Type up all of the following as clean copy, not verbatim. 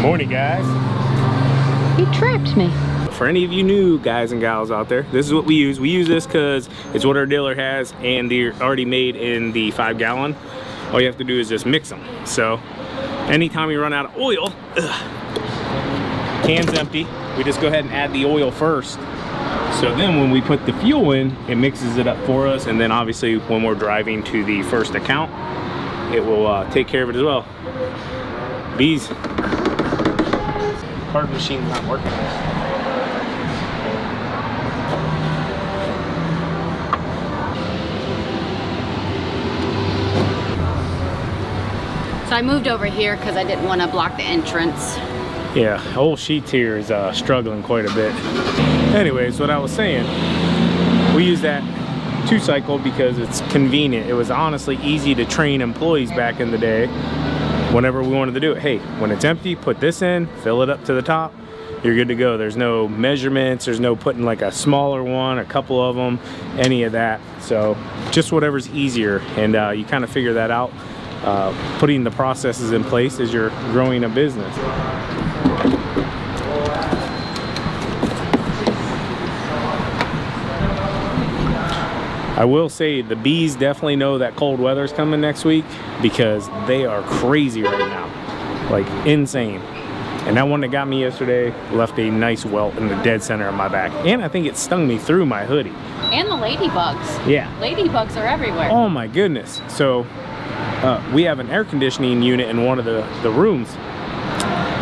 Morning, guys. He trapped me. For any of you new guys and gals out there, this is what we use. We use this because it's what our dealer has, and they're already made in the 5-gallon. All you have to do is just mix them. So anytime you run out of oil, can's empty, we just go ahead and add the oil first. So then when we put the fuel in, it mixes it up for us, and then obviously when we're driving to the first account, it will take care of it as well. Bees. Card machine's not working. So I moved over here because I didn't want to block the entrance. Yeah, old Sheets here is struggling quite a bit. Anyways, what I was saying, we use that 2-cycle because it's convenient. It was honestly easy to train employees back in the day. Whenever we wanted to do it, hey, when it's empty, put this in, fill it up to the top, you're good to go. There's no measurements, there's no putting like a smaller one, a couple of them, any of that. So just whatever's easier, and you kind of figure that out, putting the processes in place as you're growing a business. I will say the bees definitely know that cold weather's coming next week because they are crazy right now, like insane. And that one that got me yesterday left a nice welt in the dead center of my back, and I think it stung me through my hoodie. And the ladybugs. Yeah. Ladybugs are everywhere. Oh my goodness. So we have an air conditioning unit in one of the rooms.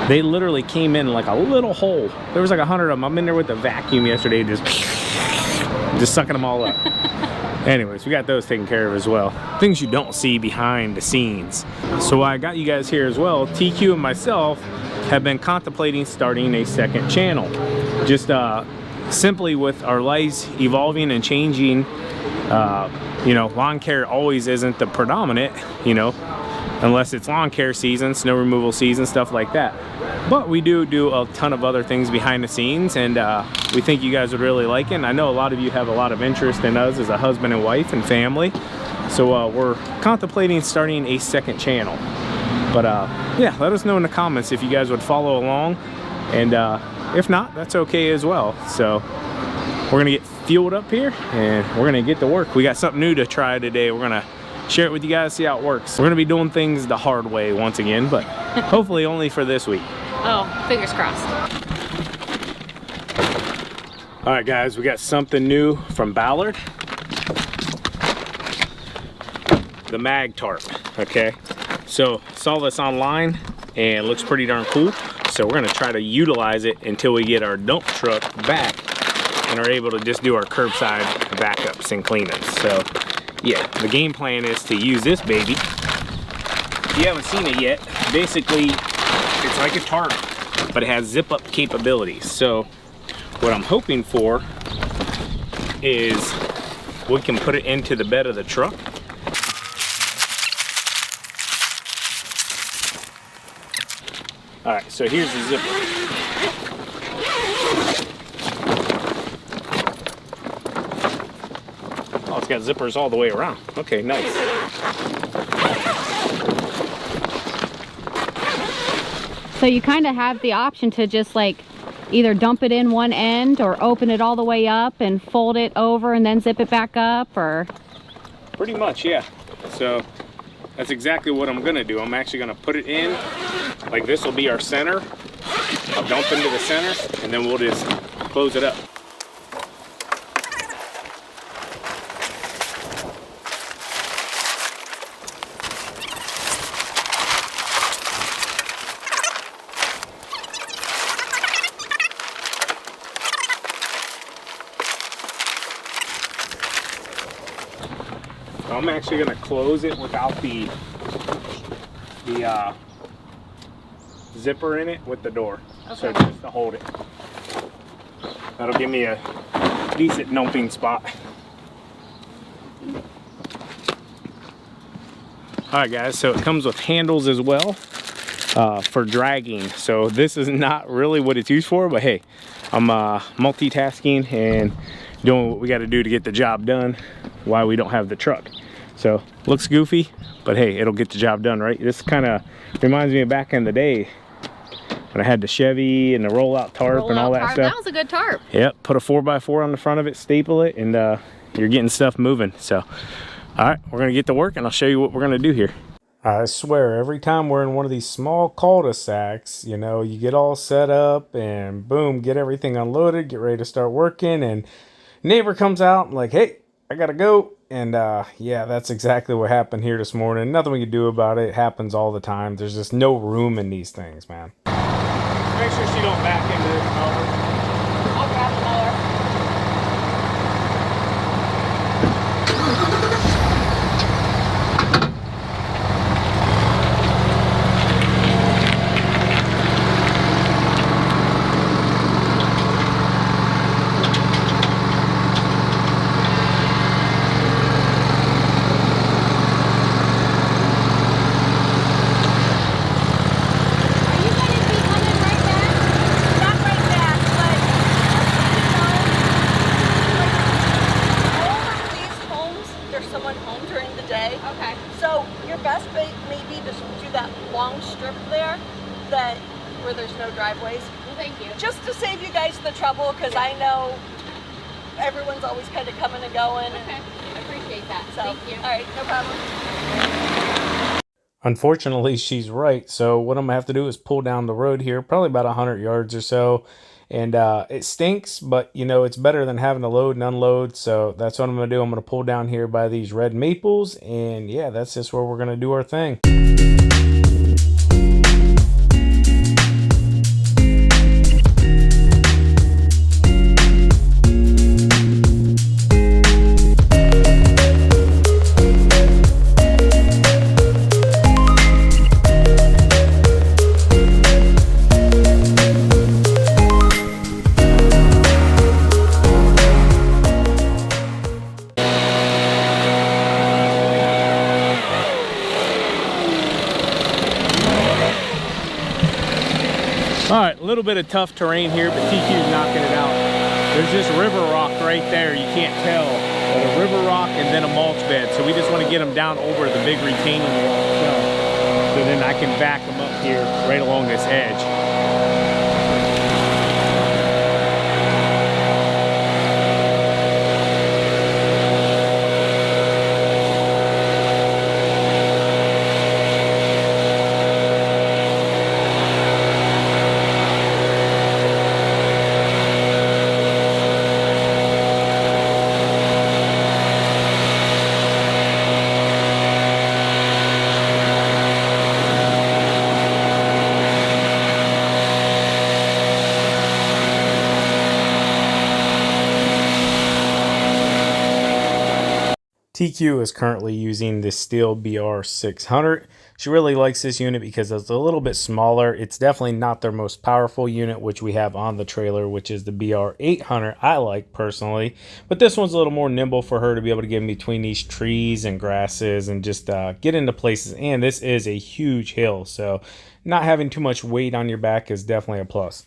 They literally came in like a little hole. There was like 100 of them. I'm in there with the vacuum yesterday, just sucking them all up. Anyways, we got those taken care of as well. Things you don't see behind the scenes. So I got you guys here as well. TQ and myself have been contemplating starting a second channel. Just simply with our lives evolving and changing, you know, lawn care always isn't the predominant, you know, unless it's lawn care season, snow removal season, stuff like that. But we do a ton of other things behind the scenes, and we think you guys would really like it. And I know a lot of you have a lot of interest in us as a husband and wife and family. So we're contemplating starting a second channel. But yeah, let us know in the comments if you guys would follow along. And if not, that's okay as well. So we're gonna get fueled up here and we're gonna get to work. We got something new to try today. We're gonna share it with you guys, see how it works. We're gonna be doing things the hard way once again, but hopefully only for this week. Oh, fingers crossed. All right, guys, we got something new from Ballard. The mag tarp, okay? So saw this online and it looks pretty darn cool. So we're gonna try to utilize it until we get our dump truck back and are able to just do our curbside backups and cleanups. So yeah, the game plan is to use this baby. If you haven't seen it yet, basically it's like a tarp, but it has zip up capabilities. So what I'm hoping for is we can put it into the bed of the truck. All right, so here's the zipper. Oh, it's got zippers all the way around. Okay, nice. So you kind of have the option to just like either dump it in one end or open it all the way up and fold it over and then zip it back up, or? Pretty much, yeah. So that's exactly what I'm gonna do. I'm actually gonna put it in, like this will be our center. I'll dump into the center and then we'll just close it up. I'm actually going to close it without the zipper in it with the door. Okay. So just to hold it. That'll give me a decent dumping spot. Alright guys, so it comes with handles as well for dragging. So this is not really what it's used for, but hey, I'm multitasking and doing what we got to do to get the job done while we don't have the truck. So looks goofy, but hey, it'll get the job done, right? This kind of reminds me of back in the day when I had the Chevy and the rollout tarp and all that stuff. That was a good tarp. Yep, put a 4x4 on the front of it, staple it, and you're getting stuff moving. So, all right, we're gonna get to work and I'll show you what we're gonna do here. I swear, every time we're in one of these small cul-de-sacs, you know, you get all set up and boom, get everything unloaded, get ready to start working, and neighbor comes out and like, hey, I gotta go. And yeah, that's exactly what happened here this morning. Nothing we can do about it. It happens all the time. There's just no room in these things, man. Make sure she don't back into this mower. I'll grab the mower. Where there's no driveways. Well, thank you. Just to save you guys the trouble, because I know everyone's always kind of coming and going. Okay, I appreciate that. So, thank you. All right, no problem. Unfortunately, she's right. So what I'm gonna have to do is pull down the road here, probably about 100 yards or so. And it stinks, but you know, it's better than having to load and unload. So that's what I'm gonna do. I'm gonna pull down here by these red maples, and yeah, that's just where we're gonna do our thing. All right, a little bit of tough terrain here, but TQ's knocking it out. There's this river rock right there, you can't tell. But a river rock and then a mulch bed. So we just want to get them down over the big retaining wall itself. So then I can back them up here right along this edge. TQ is currently using the Steel BR600. She really likes this unit because it's a little bit smaller. It's definitely not their most powerful unit, which we have on the trailer, which is the BR800. I like personally, but this one's a little more nimble for her to be able to get in between these trees and grasses and just get into places. And this is a huge hill, so not having too much weight on your back is definitely a plus.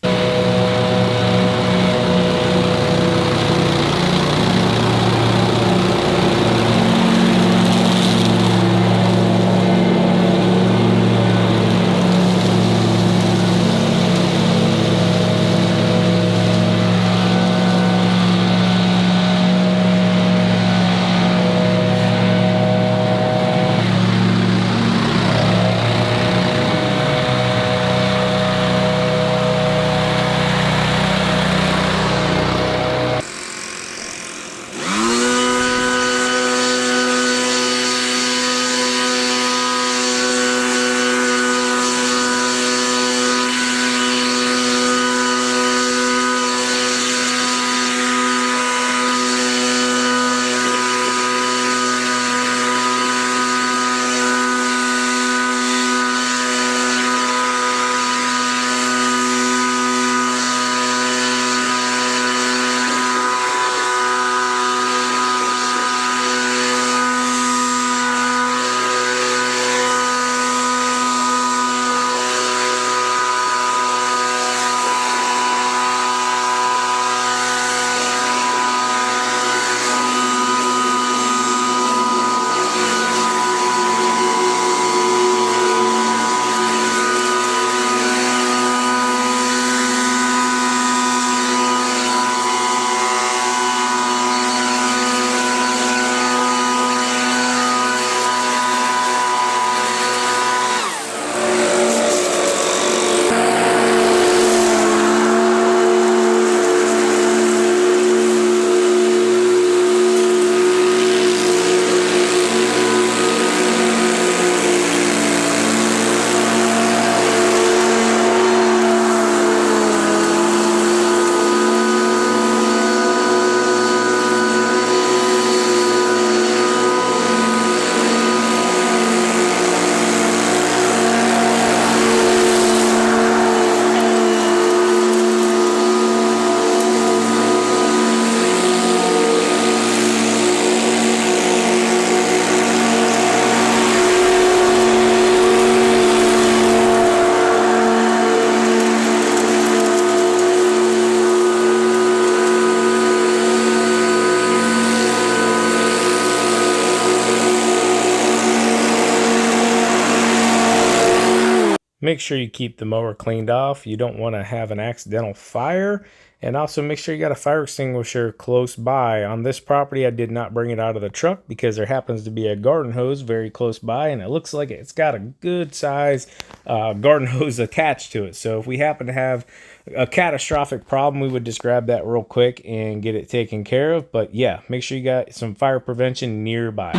Make sure you keep the mower cleaned off. You don't want to have an accidental fire. And also make sure you got a fire extinguisher close by. On this property, I did not bring it out of the truck because there happens to be a garden hose very close by, and it looks like it's got a good size garden hose attached to it. So if we happen to have a catastrophic problem, we would just grab that real quick and get it taken care of. But yeah, make sure you got some fire prevention nearby.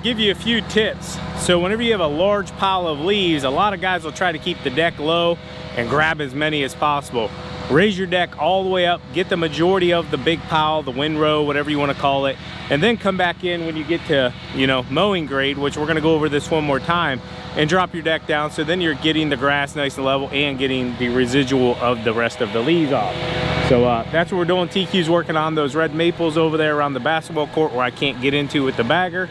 Give you a few tips. So whenever you have a large pile of leaves, a lot of guys will try to keep the deck low and grab as many as possible. Raise your deck all the way up, get the majority of the big pile, the windrow, whatever you want to call it, and then come back in when you get to, you know, mowing grade, which we're going to go over this one more time, and drop your deck down. So then you're getting the grass nice and level and getting the residual of the rest of the leaves off. So that's what we're doing. TQ's working on those red maples over there around the basketball court where I can't get into with the bagger.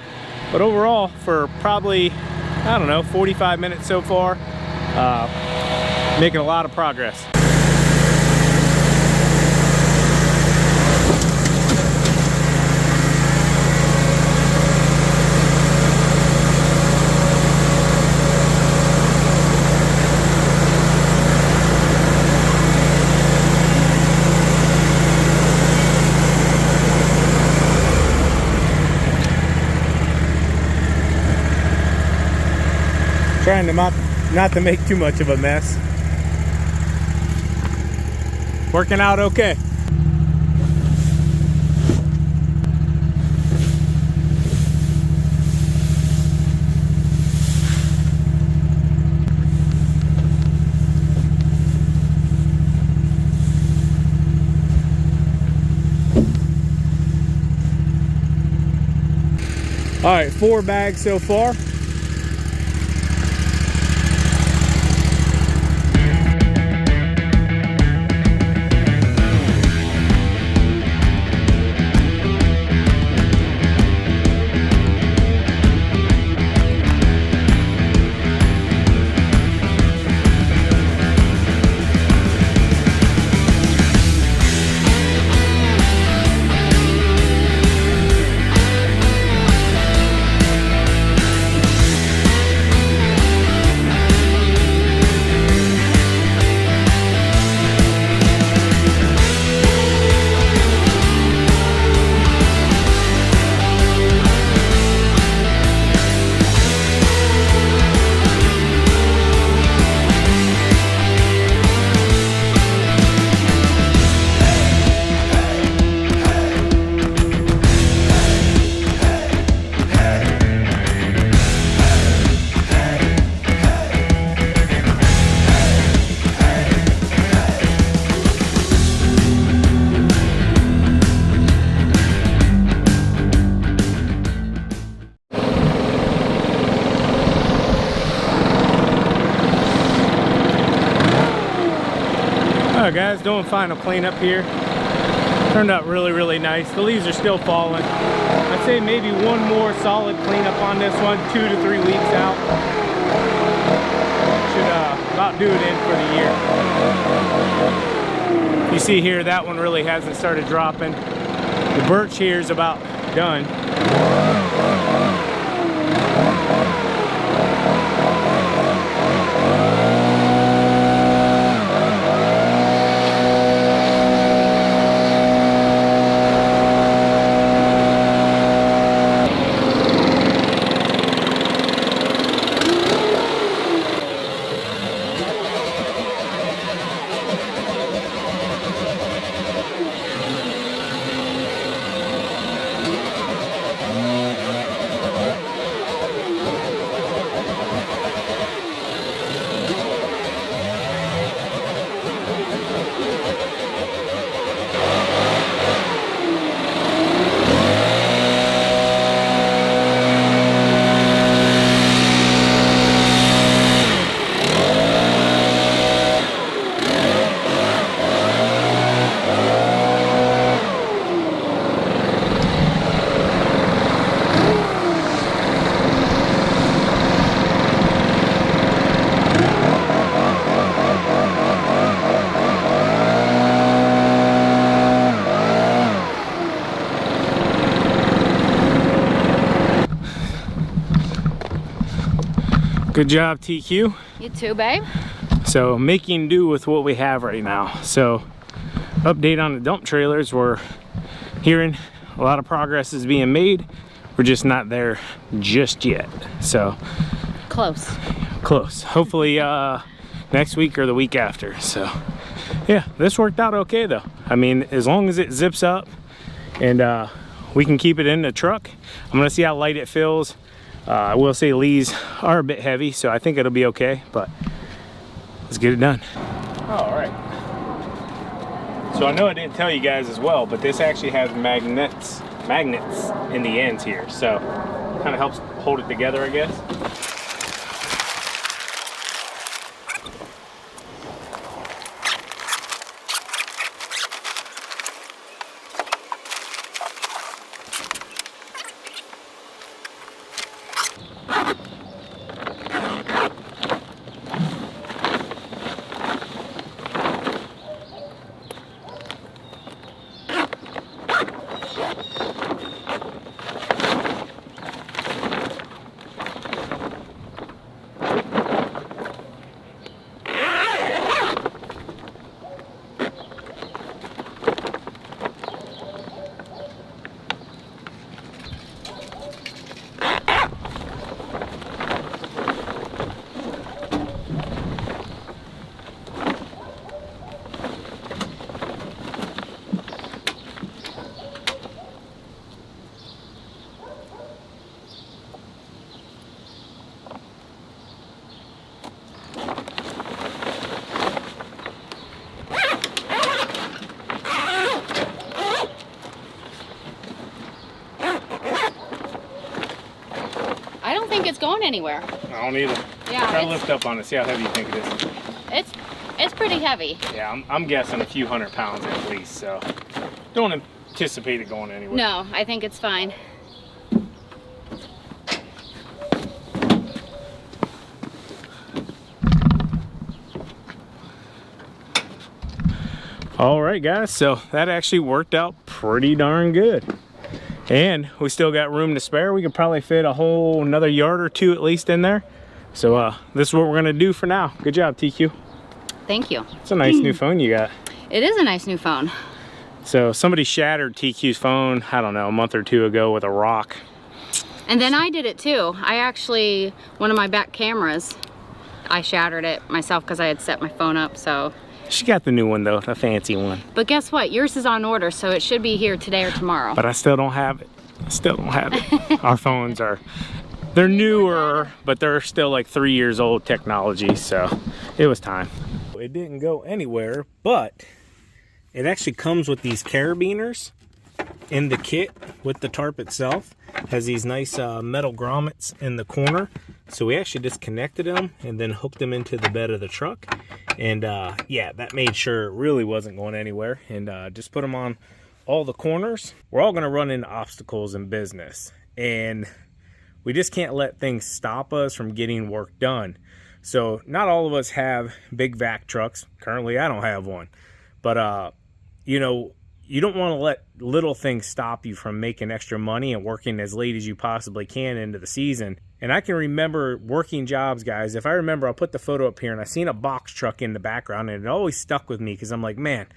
But overall, for probably, I don't know, 45 minutes so far, making a lot of progress. Trying to not to make too much of a mess. Working out okay. All right, 4 bags so far. Alright guys, doing final cleanup here. Turned out really nice. The leaves are still falling. I'd say maybe one more solid cleanup on this one, 2 to 3 weeks out. Should about do it in for the year. You see here, that one really hasn't started dropping. The birch here is about done. Good job, TQ. You too, babe. So making do with what we have right now. So update on the dump trailers, we're hearing a lot of progress is being made. We're just not there just yet. So Close. Hopefully next week or the week after. So yeah, this worked out okay though. I mean, as long as it zips up and we can keep it in the truck. I'm gonna see how light it feels. I will say leaves are a bit heavy, so I think it'll be okay, but let's get it done. All right. So I know I didn't tell you guys as well, but this actually has magnets in the ends here, so kind of helps hold it together, I guess. It's going anywhere. I don't either. Yeah. Try to lift up on it, see how heavy you think it is. It's pretty heavy. Yeah, I'm guessing a few 100 pounds at least, so don't anticipate it going anywhere. No, I think it's fine. All right, guys, so that actually worked out pretty darn good. And we still got room to spare. We could probably fit a whole another yard or two at least in there. So this is what we're gonna do for now. Good job, TQ. Thank you. It's a nice new phone you got. It is a nice new phone. So somebody shattered TQ's phone, I don't know, a month or two ago with a rock. And then I did it too. I actually, one of my back cameras, I shattered it myself because I had set my phone up, so. She got the new one though, the fancy one. But guess what? Yours is on order, so it should be here today or tomorrow. But I still don't have it. Still don't have it. Our phones they're newer, but they're still like 3 years old technology, so it was time. It didn't go anywhere, but it actually comes with these carabiners in the kit with the tarp itself. Has these nice metal grommets in the corner. So we actually disconnected them and then hooked them into the bed of the truck. And yeah, that made sure it really wasn't going anywhere. And just put them on all the corners. We're all gonna run into obstacles in business. And we just can't let things stop us from getting work done. So not all of us have big vac trucks. Currently, I don't have one. But, you know, you don't want to let little things stop you from making extra money and working as late as you possibly can into the season. And I can remember working jobs, guys. If I remember, I'll put the photo up here, and I seen a box truck in the background, and it always stuck with me because I'm like, man,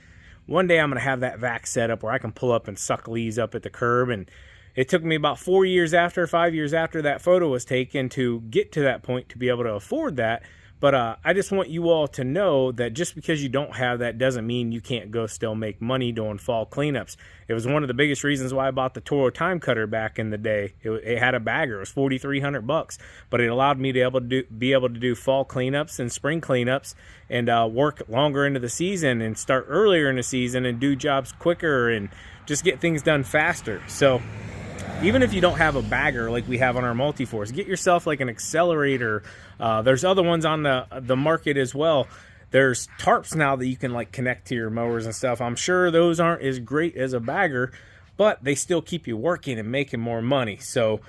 one day I'm going to have that vac set up where I can pull up and suck leaves up at the curb. And it took me about 5 years after that photo was taken to get to that point to be able to afford that. But I just want you all to know that just because you don't have that doesn't mean you can't go still make money doing fall cleanups. It was one of the biggest reasons why I bought the Toro time cutter back in the day. It had a bagger. It was $4,300, but it allowed me to be able to do fall cleanups and spring cleanups and work longer into the season and start earlier in the season and do jobs quicker and just get things done faster. So even if you don't have a bagger like we have on our multi-force, get yourself like an accelerator. There's other ones on the market as well. There's tarps now that you can like connect to your mowers and stuff. I'm sure those aren't as great as a bagger, but they still keep you working and making more money. So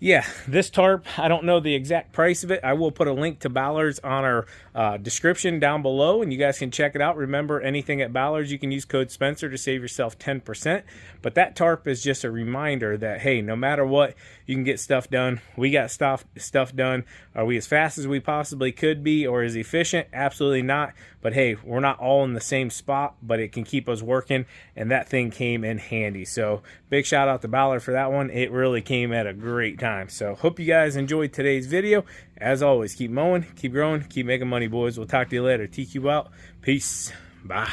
yeah, this tarp, I don't know the exact price of it. I will put a link to Ballard's on our description down below, and you guys can check it out. Remember, anything at Ballard's, you can use code Spencer to save yourself 10%. But that tarp is just a reminder that, hey, no matter what, you can get stuff done. We got stuff done. Are we as fast as we possibly could be, or as efficient? Absolutely not. But hey, we're not all in the same spot, but it can keep us working, and that thing came in handy. So big shout out to Ballard for that one. It really came at a great time. So hope you guys enjoyed today's video. As always, keep mowing, keep growing, keep making money, boys. We'll talk to you later. TQ out. Peace. Bye.